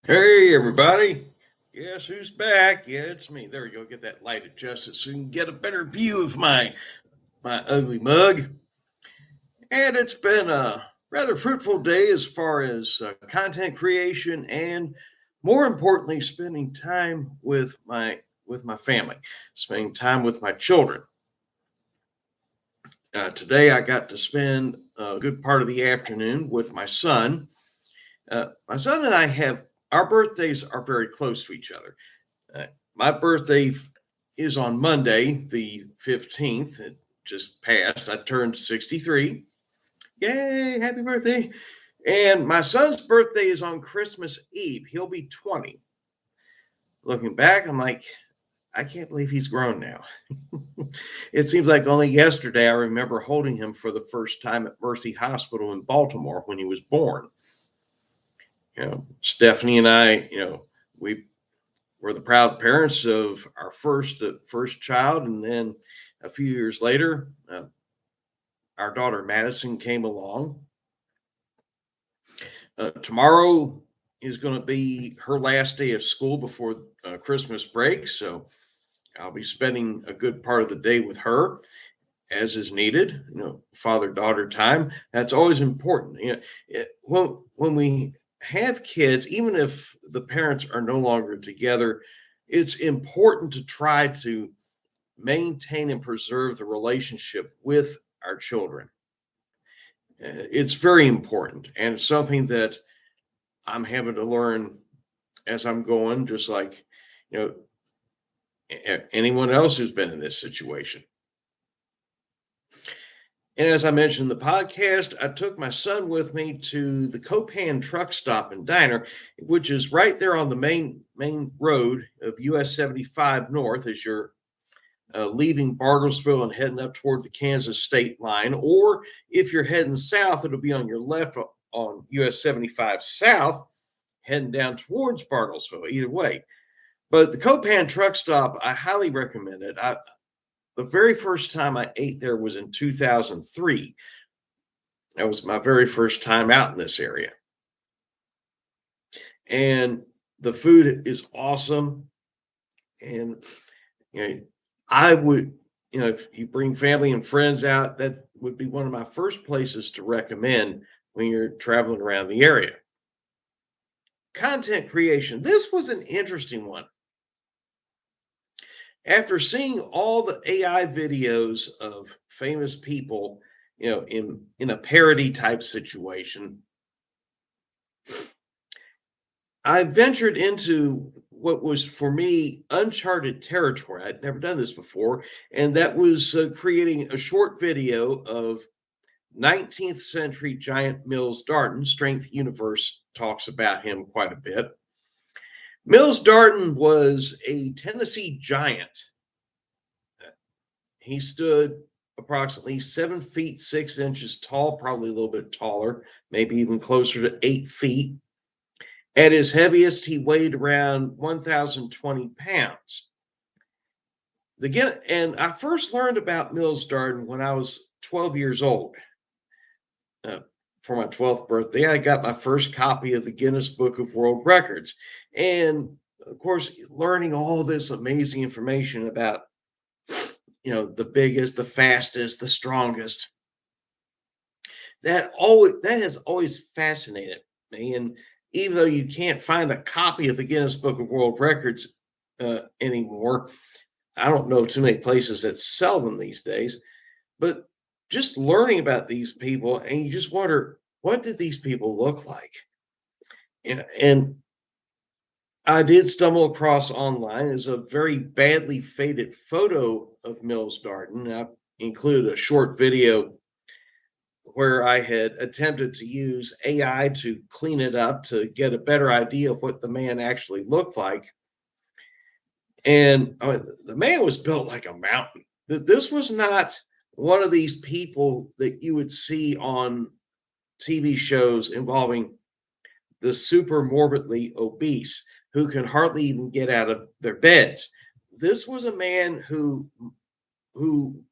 Hey everybody. Guess who's back? Yeah, it's me. There we go. Get that light adjusted so you can get a better view of my ugly mug. And it's been a rather fruitful day as far as content creation and more importantly spending time with my family, spending time with my children. Today I got to spend a good part of the afternoon with my son. My son and I have our birthdays are very close to each other. My birthday is on Monday, the 15th. It just passed. I turned 63. Yay, happy birthday. And my son's birthday is on Christmas Eve. He'll be 20. Looking back, I'm like, I can't believe he's grown now. It seems like only yesterday I remember holding him for the first time at Mercy Hospital in Baltimore when he was born. Stephanie and I, we we're the proud parents of our first child, and then a few years later, our daughter Madison came along. Tomorrow is going to be her last day of school before Christmas break, so I'll be spending a good part of the day with her, as is needed. Father daughter time. That's always important. When we have kids, even if the parents are no longer together, it's important to try to maintain and preserve the relationship with our children. It's very important, and it's something that I'm having to learn as I'm going, just like you know anyone else who's been in this situation. And as I mentioned in the podcast, I took my son with me to the Copan truck stop and diner, which is right there on the main road of US 75 North as you're leaving Bartlesville and heading up toward the Kansas state line. Or if you're heading south, it'll be on your left on US 75 South, heading down towards Bartlesville, either way. But the Copan truck stop, I highly recommend it. The very first time I ate there was in 2003. That was my very first time out in this area. And the food is awesome. And you know, I would, if you bring family and friends out, that would be one of my first places to recommend when you're traveling around the area. Content creation. This was an interesting one. After seeing all the AI videos of famous people, in a parody type situation, I ventured into what was for me uncharted territory. I'd never done this before, and that was creating a short video of 19th century giant Mills Darton. Strength Universe talks about him quite a bit. Mills Darton was a Tennessee giant. He stood approximately 7 feet 6 inches tall, probably a little bit taller, maybe even closer to 8 feet. At his heaviest, he weighed around 1,020 pounds. And I first learned about Mills Darton when I was 12 years old. For my 12th birthday, I got my first copy of the Guinness Book of World Records. And of course, learning all this amazing information about, the biggest, the fastest, the strongest, that has always fascinated me. And even though you can't find a copy of the Guinness Book of World Records anymore, I don't know too many places that sell them these days. But just learning about these people, and you just wonder, what did these people look like? And I did stumble across online is a very badly faded photo of Mills Darton. I included a short video where I had attempted to use AI to clean it up to get a better idea of what the man actually looked like. And the man was built like a mountain. This was not one of these people that you would see on TV shows involving the super morbidly obese who can hardly even get out of their beds. This was a man who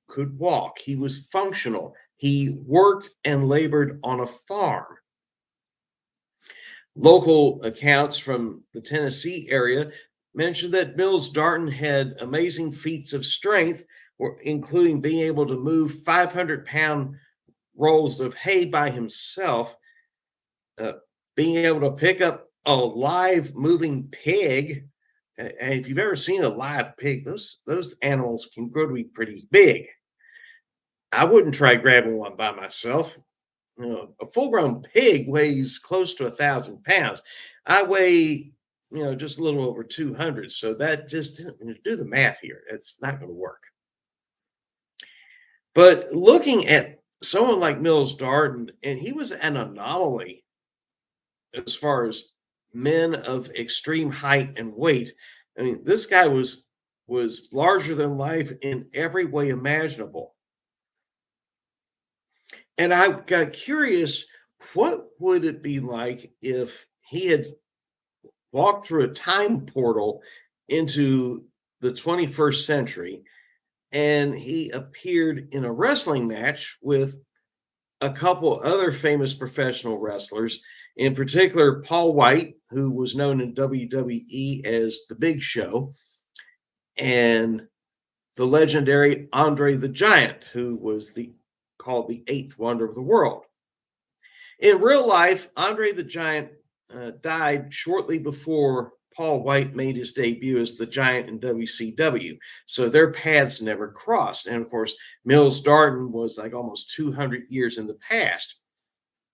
could walk. He was functional. He worked and labored on a farm. Local accounts from the Tennessee area mentioned that Mills Darton had amazing feats of strength, including being able to move 500-pound rolls of hay by himself, uh, being able to pick up a live moving pig. And if you've ever seen a live pig, those animals can grow to be pretty big. I wouldn't try grabbing one by myself. You know, a full-grown pig weighs close to 1,000 pounds. I weigh, just a little over 200. So that just do the math here. It's not going to work. But looking at someone like Mills Darden, and he was an anomaly as far as men of extreme height and weight. I mean, this guy was larger than life in every way imaginable. And I got curious, what would it be like if he had walked through a time portal into the 21st century and he appeared in a wrestling match with a couple other famous professional wrestlers, in particular Paul White, who was known in WWE as the Big Show, and the legendary Andre the Giant, who was called the eighth wonder of the world. In real life, Andre the Giant died shortly before Paul White made his debut as the Giant in WCW. So their paths never crossed. And of course, Mills Darden was like almost 200 years in the past.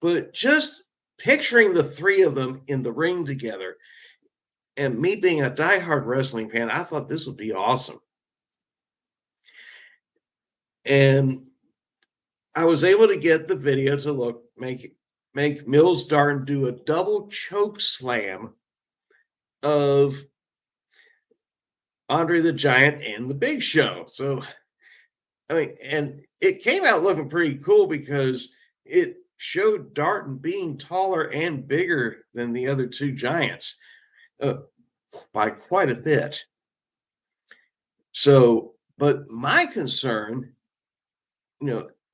But just picturing the three of them in the ring together, and me being a diehard wrestling fan, I thought this would be awesome. And I was able to get the video to make Mills Darden do a double choke slam of Andre the Giant and the Big Show. So, I mean, and it came out looking pretty cool because it showed Darton being taller and bigger than the other two giants by quite a bit. So, but my concern,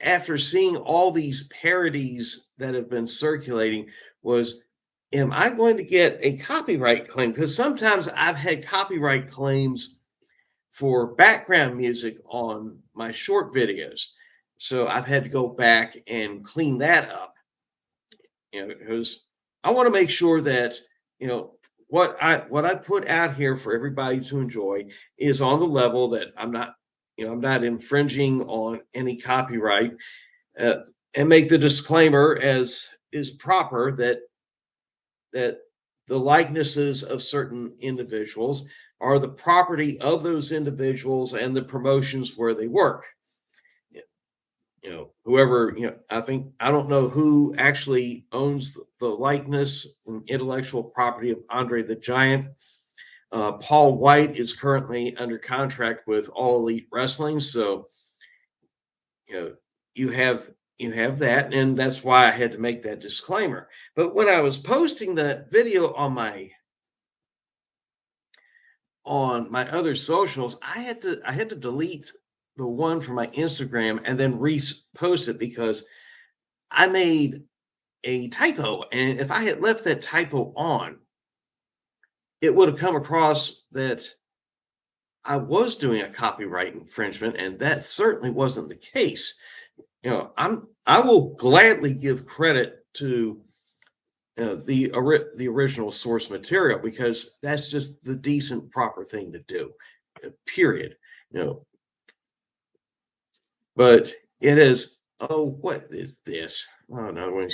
after seeing all these parodies that have been circulating was, am I going to get a copyright claim? Because sometimes I've had copyright claims for background music on my short videos. So I've had to go back and clean that up, because I want to make sure that, what I put out here for everybody to enjoy is on the level that I'm not infringing on any copyright, uh, and make the disclaimer as is proper that the likenesses of certain individuals are the property of those individuals and the promotions where they work. Whoever, I don't know who actually owns the likeness and intellectual property of Andre the Giant. Paul White is currently under contract with All Elite Wrestling, so you have that, and that's why I had to make that disclaimer. But when I was posting the video on my other socials, I had to delete the one from my Instagram and then repost it because I made a typo, and if I had left that typo on, it would have come across that I was doing a copyright infringement, and that certainly wasn't the case. I will gladly give credit to the original source material because that's just the decent, proper thing to do. Period. But it is. Oh, what is this? Oh no!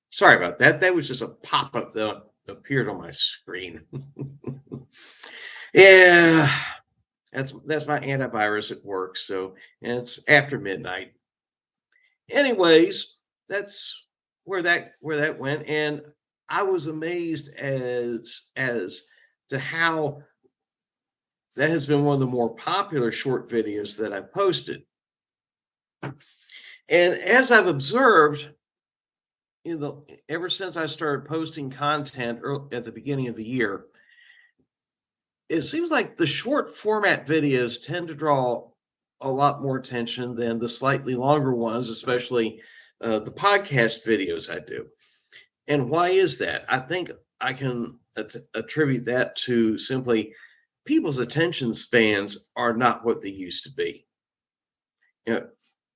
Sorry about that. That was just a pop up that appeared on my screen. Yeah, that's my antivirus at work. So, and it's after midnight. Anyways, that's where that went, and I was amazed as to how that has been one of the more popular short videos that I've posted. And as I've observed, ever since I started posting content at the beginning of the year, it seems like the short format videos tend to draw a lot more attention than the slightly longer ones, especially the podcast videos I do. And why is that? I can attribute that to simply people's attention spans are not what they used to be. You know,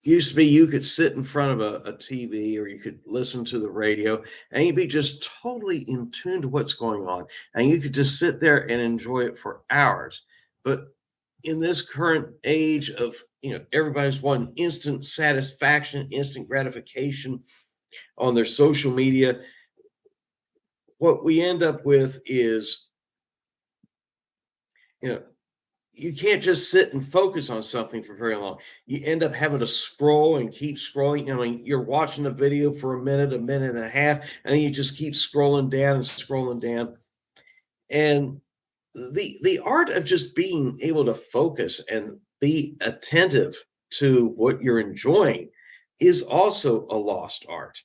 used to be you could sit in front of a TV or you could listen to the radio and you'd be just totally in tune to what's going on. And you could just sit there and enjoy it for hours. But in this current age of, everybody's wanting instant satisfaction, instant gratification on their social media, what we end up with is, you know, you can't just sit and focus on something for very long. You end up having to scroll and keep scrolling. You're watching a video for a minute and a half, and then you just keep scrolling down and scrolling down. And the art of just being able to focus and be attentive to what you're enjoying is also a lost art.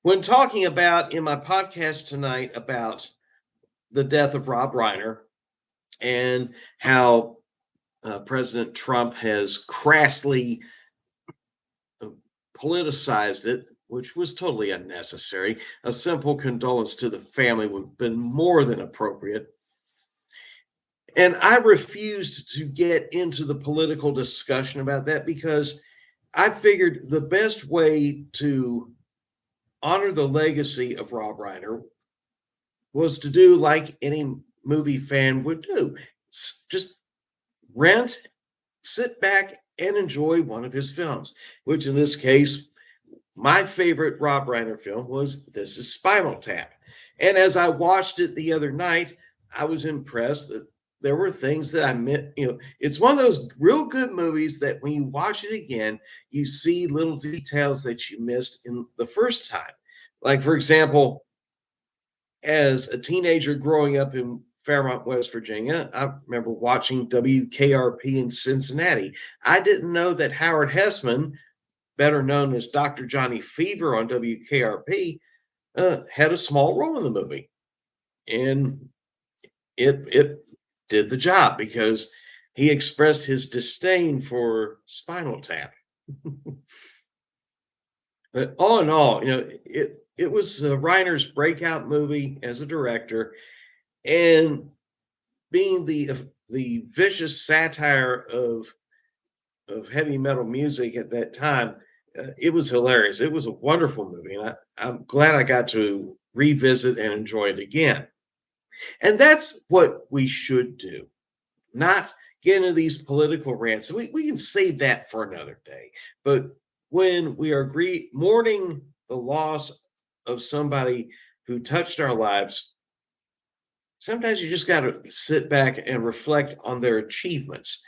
When talking about in my podcast tonight about the death of Rob Reiner and how President Trump has crassly uh, politicized it, which was totally unnecessary. A simple condolence to the family would have been more than appropriate. And I refused to get into the political discussion about that because I figured the best way to honor the legacy of Rob Reiner was to do like any movie fan would do. Just rent, sit back, and enjoy one of his films, which in this case, my favorite Rob Reiner film was This Is Spinal Tap. And as I watched it the other night, I was impressed that there were things that I meant, it's one of those real good movies that when you watch it again, you see little details that you missed in the first time. Like, for example, as a teenager growing up in Fairmont, West Virginia, I remember watching WKRP in Cincinnati. I didn't know that Howard Hessman, better known as Dr. Johnny Fever on WKRP, had a small role in the movie. And it did the job because he expressed his disdain for Spinal Tap. But all in all, it was Reiner's breakout movie as a director, and being the vicious satire of heavy metal music at that time, it was hilarious. It was a wonderful movie, and I'm glad I got to revisit and enjoy it again. And that's what we should do, not get into these political rants. We can save that for another day. But when we are mourning the loss of somebody who touched our lives, sometimes you just got to sit back and reflect on their achievements.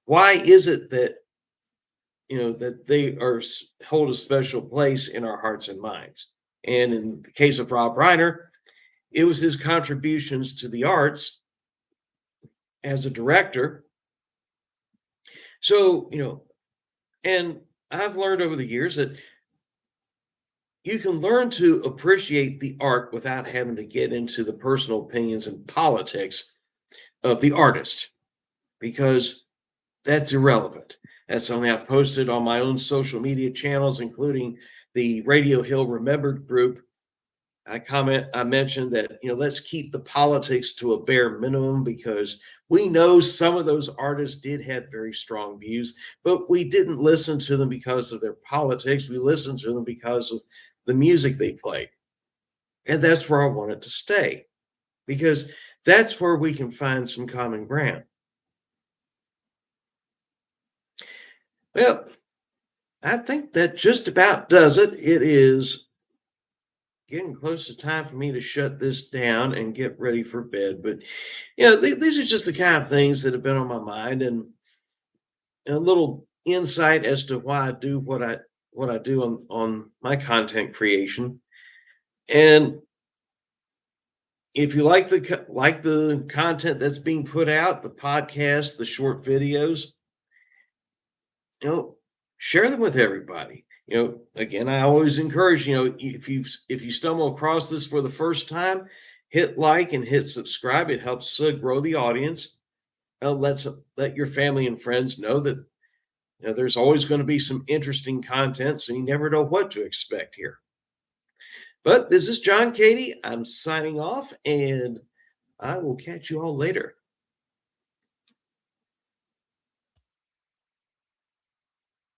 Why is it that that they hold a special place in our hearts and minds? And in the case of Rob Reiner, it was his contributions to the arts as a director. So, and I've learned over the years that you can learn to appreciate the art without having to get into the personal opinions and politics of the artist, because that's irrelevant. That's something I've posted on my own social media channels, including the Radio Hill Remembered group. I mentioned that, let's keep the politics to a bare minimum because we know some of those artists did have very strong views, but we didn't listen to them because of their politics. We listened to them because of the music they played. And that's where I want it to stay, because that's where we can find some common ground. Well, I think that just about does it. It is getting close to time for me to shut this down and get ready for bed. But these are just the kind of things that have been on my mind, and a little insight as to why I do what I do on my content creation. And if you like the content that's being put out, the podcast, the short videos, share them with everybody. Again, I always encourage, if you stumble across this for the first time, hit like and hit subscribe. It helps grow the audience. Let your family and friends know that there's always going to be some interesting content, so you never know what to expect here. But this is John Cady. I'm signing off, and I will catch you all later.